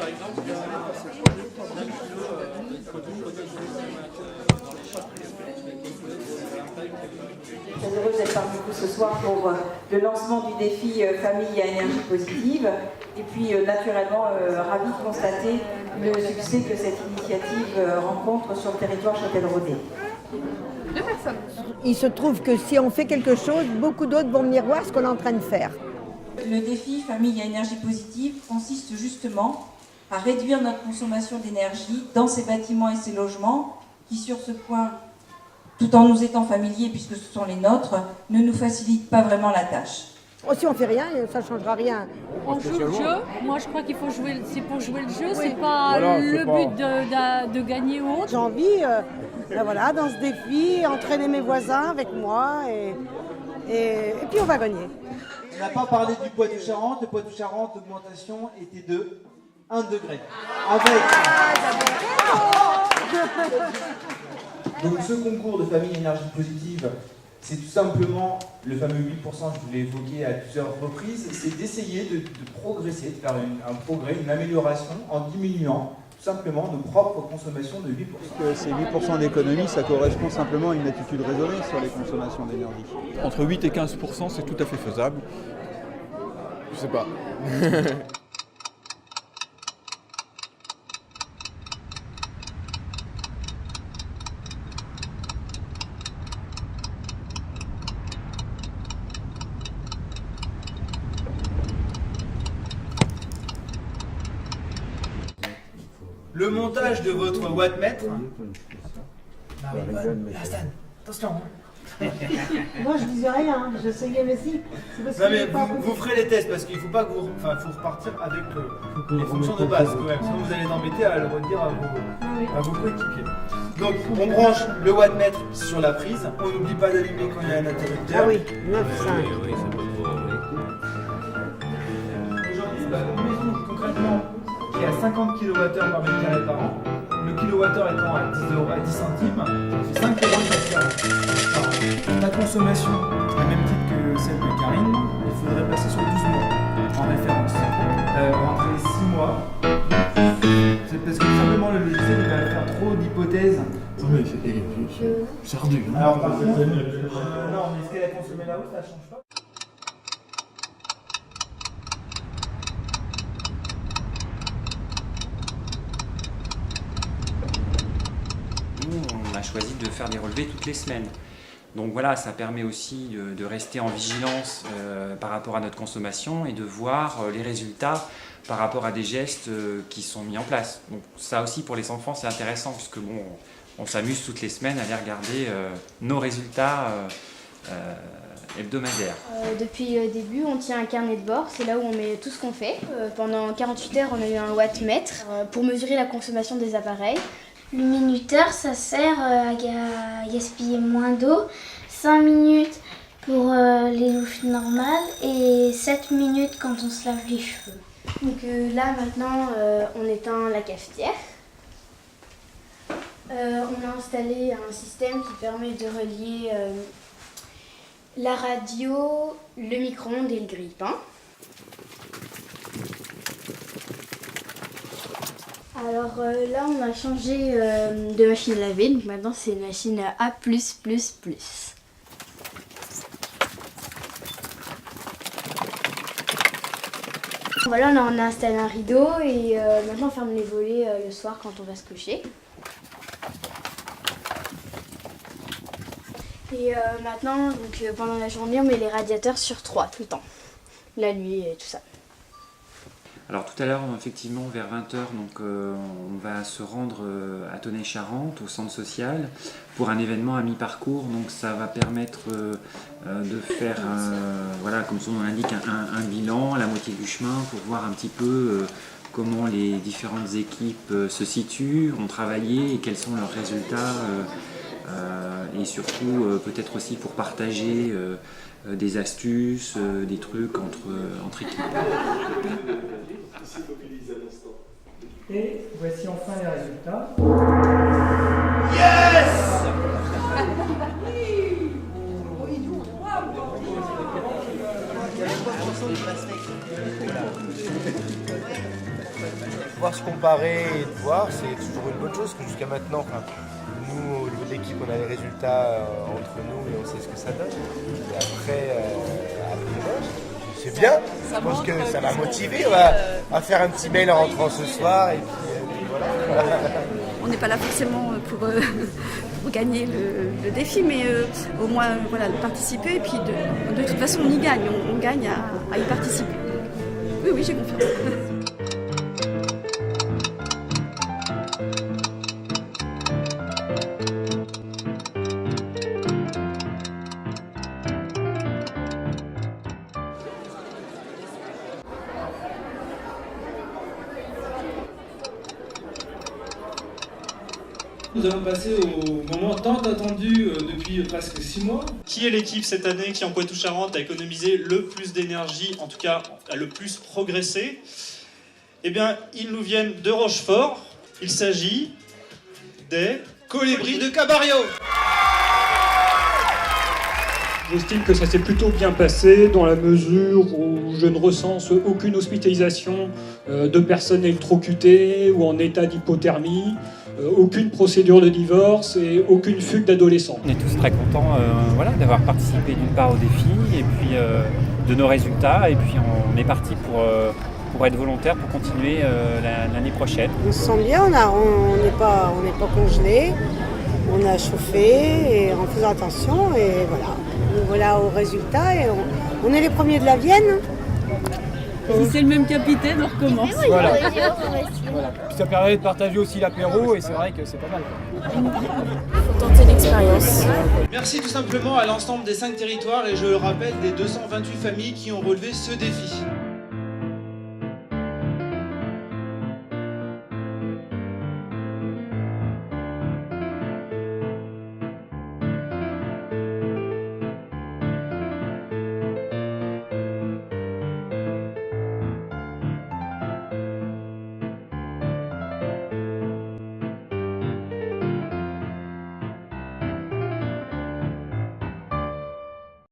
Très heureuse d'être parmi vous ce soir pour le lancement du défi Famille à énergie positive et puis naturellement ravie de constater le succès que cette initiative rencontre sur le territoire châtelleraudais. Il se trouve que si on fait quelque chose, beaucoup d'autres vont venir voir ce qu'on est en train de faire. Le défi Famille à énergie positive consiste justement à réduire notre consommation d'énergie dans ces bâtiments et ces logements qui, sur ce point, tout en nous étant familiers puisque ce sont les nôtres, ne nous facilitent pas vraiment la tâche. Oh, si on fait rien, ça ne changera rien. On joue le jeu. Moi, je crois qu'il faut jouer. C'est pour jouer le jeu. Oui. C'est pas voilà, le but de gagner ou autre. J'ai envie, voilà, dans ce défi, entraîner mes voisins avec moi et puis on va gagner. On n'a pas parlé du Poitou-Charentes. Le Poitou-Charentes, l'augmentation était de 1 degré. Donc ce concours de famille énergie positive, c'est tout simplement le fameux 8%, je vous l'ai évoqué à plusieurs reprises, c'est d'essayer de progresser, de faire un progrès, une amélioration en diminuant tout simplement nos propres consommations de 8%. Ces 8% d'économie, ça correspond simplement à une attitude raisonnée sur les consommations d'énergie. Entre 8 et 15%, c'est tout à fait faisable. Je sais pas. Le montage de votre wattmètre. Hassan, attention. Moi je disais rien, j'essayais mais si. Non mais vous ferez les tests parce qu'il ne faut pas que vous. Enfin, il faut repartir avec les fonctions de base quand même. Sinon vous allez embêter à le redire à vos coéquipiers. Donc on branche le wattmètre sur la prise. On n'oublie pas d'allumer quand il y a un interrupteur. Ah oui, 9,5. Aujourd'hui, une maison concrètement qui a 50 kWh par mètre carré par an. Le kilowattheure étant à 10 centimes, ça fait 5 € de mètre carré. La consommation, à même titre que celle de Karine, il faudrait passer sur 12 mois en référence. Entre les 6 mois, c'est parce que simplement le logiciel va faire trop d'hypothèses. Non mais c'est ardu. Hein. Alors par contre, non, mais ce qu'elle a consommé là-haut, ça ne change pas. On a choisi de faire des relevés toutes les semaines. Donc voilà, ça permet aussi de rester en vigilance par rapport à notre consommation et de voir les résultats par rapport à des gestes qui sont mis en place. Donc ça aussi pour les enfants c'est intéressant puisque bon, on s'amuse toutes les semaines à aller regarder nos résultats hebdomadaires. Depuis le début, on tient un carnet de bord, c'est là où on met tout ce qu'on fait. Pendant 48 heures, on a eu un wattmètre pour mesurer la consommation des appareils. Le minuteur, ça sert à gaspiller moins d'eau. 5 minutes pour les douches normales et 7 minutes quand on se lave les cheveux. Donc là maintenant, on éteint la cafetière. On a installé un système qui permet de relier la radio, le micro-ondes et le grille-pain. Alors là, on a changé de machine à laver, donc maintenant c'est une machine A+++. Voilà, on a installé un rideau et maintenant on ferme les volets le soir quand on va se coucher. Et maintenant, donc, pendant la journée, on met les radiateurs sur 3 tout le temps, la nuit et tout ça. Alors tout à l'heure, effectivement, vers 20h, donc, on va se rendre à Tonnay-Charente, au centre social, pour un événement à mi-parcours. Donc ça va permettre de faire, voilà, comme son nom l'indique, un bilan, la moitié du chemin, pour voir un petit peu comment les différentes équipes se situent, ont travaillé et quels sont leurs résultats. Et surtout, peut-être aussi pour partager des astuces, des trucs entre équipes. Et voici enfin les résultats. Yes! pouvoir se comparer et de voir, c'est toujours une bonne chose. Que jusqu'à maintenant, nous, au niveau de l'équipe, on a les résultats entre nous et on sait ce que ça donne. Et après c'est bien. Je pense que ça va motiver. On va faire un petit mail en rentrant ce soir et puis voilà. On n'est pas là forcément pour gagner le défi, mais au moins voilà, participer. Et puis de toute façon, on y gagne. On gagne à y participer. Oui, j'ai confiance. Nous allons passer au moment tant attendu depuis presque 6 mois. Qui est l'équipe cette année qui en Poitou-Charentes a économisé le plus d'énergie, en tout cas a le plus progressé? Eh bien, ils nous viennent de Rochefort. Il s'agit des Colibris de Cabario. J'estime que ça s'est plutôt bien passé dans la mesure où je ne recense aucune hospitalisation de personnes électrocutées ou en état d'hypothermie, aucune procédure de divorce et aucune fugue d'adolescents. On est tous très contents d'avoir participé d'une part au défi et puis de nos résultats, et puis on est parti pour être volontaire pour continuer l'année prochaine. On se sent bien, on n'est pas congelé, on a chauffé et en faisant attention et voilà. Voilà au résultat et on est les premiers de la Vienne. Si c'est le même capitaine, on recommence. Voilà. Puis ça permet de partager aussi l'apéro et c'est vrai que c'est pas mal. Faut tenter l'expérience. Merci tout simplement à l'ensemble des 5 territoires et je rappelle des 228 familles qui ont relevé ce défi.